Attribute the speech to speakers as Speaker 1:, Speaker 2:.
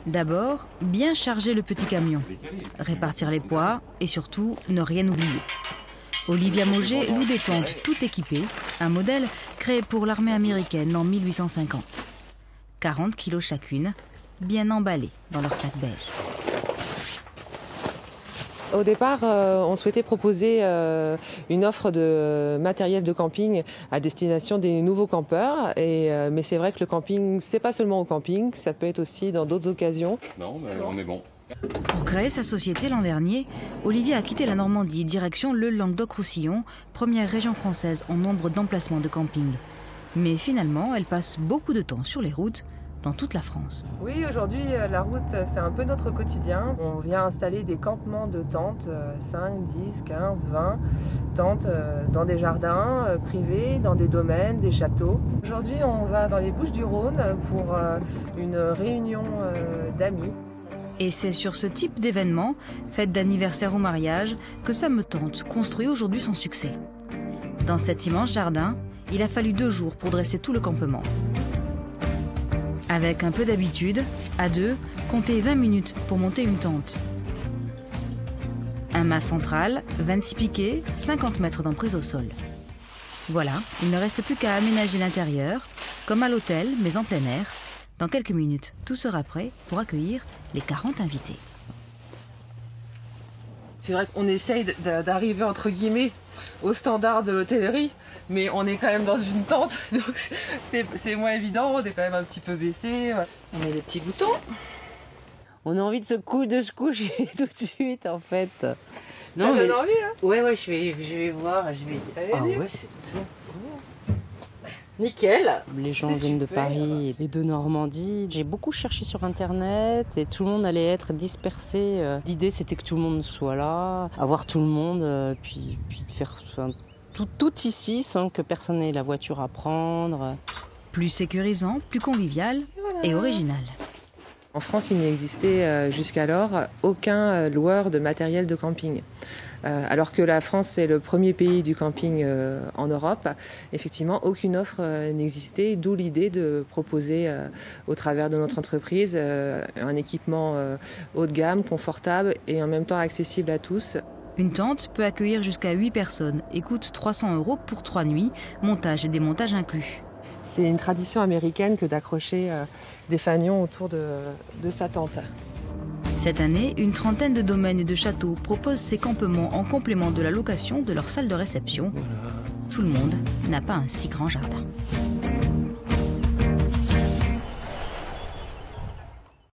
Speaker 1: D'abord, bien charger le petit camion, répartir les poids et surtout ne rien oublier. Olivia Mauger loue des tentes tout équipées, un modèle créé pour l'armée américaine en 1850. 40 kilos chacune, bien emballées dans leur sac beige.
Speaker 2: Au départ, on souhaitait proposer une offre de matériel de camping à destination des nouveaux campeurs. Mais c'est vrai que le camping, c'est pas seulement au camping, ça peut être aussi dans d'autres occasions.
Speaker 3: Non, mais on est bon.
Speaker 1: Pour créer sa société l'an dernier, Olivia a quitté la Normandie, direction le Languedoc-Roussillon, première région française en nombre d'emplacements de camping. Mais finalement, elle passe beaucoup de temps sur les routes, dans toute la France.
Speaker 2: Oui, aujourd'hui, la route, c'est un peu notre quotidien. On vient installer des campements de tentes, 5, 10, 15, 20 tentes dans des jardins privés, dans des domaines, des châteaux. Aujourd'hui, on va dans les Bouches-du-Rhône pour une réunion d'amis.
Speaker 1: Et c'est sur ce type d'événement, fête d'anniversaire ou mariage, que Sam Tente construit aujourd'hui son succès. Dans cet immense jardin, il a fallu 2 jours pour dresser tout le campement. Avec un peu d'habitude, à 2, comptez 20 minutes pour monter une tente. Un mât central, 26 piquets, 50 mètres d'emprise au sol. Voilà, il ne reste plus qu'à aménager l'intérieur, comme à l'hôtel, mais en plein air. Dans quelques minutes, tout sera prêt pour accueillir les 40 invités.
Speaker 2: C'est vrai qu'on essaye d'arriver entre guillemets au standard de l'hôtellerie, mais on est quand même dans une tente, donc c'est moins évident, on est quand même un petit peu baissé. On met les petits boutons. On a envie de se coucher tout de suite en fait.
Speaker 4: Non,
Speaker 2: ça donne envie, hein?
Speaker 4: Ouais, je vais voir, je vais essayer. Ah ouais, c'est tout.
Speaker 2: Nickel.
Speaker 4: Les gens viennent de Paris et de Normandie. J'ai beaucoup cherché sur Internet et tout le monde allait être dispersé. L'idée, c'était que tout le monde soit là, avoir tout le monde, puis de faire tout ici sans que personne n'ait la voiture à prendre.
Speaker 1: Plus sécurisant, plus convivial et original.
Speaker 2: En France, il n'existait jusqu'alors aucun loueur de matériel de camping. Alors que la France est le premier pays du camping en Europe, effectivement, aucune offre n'existait, d'où l'idée de proposer au travers de notre entreprise un équipement haut de gamme, confortable et en même temps accessible à tous.
Speaker 1: Une tente peut accueillir jusqu'à 8 personnes et coûte 300 € pour 3 nuits, montage et démontage inclus.
Speaker 2: C'est une tradition américaine que d'accrocher des fanions autour de sa tente.
Speaker 1: Cette année, une trentaine de domaines et de châteaux proposent ces campements en complément de la location de leur salle de réception. Tout le monde n'a pas un si grand jardin.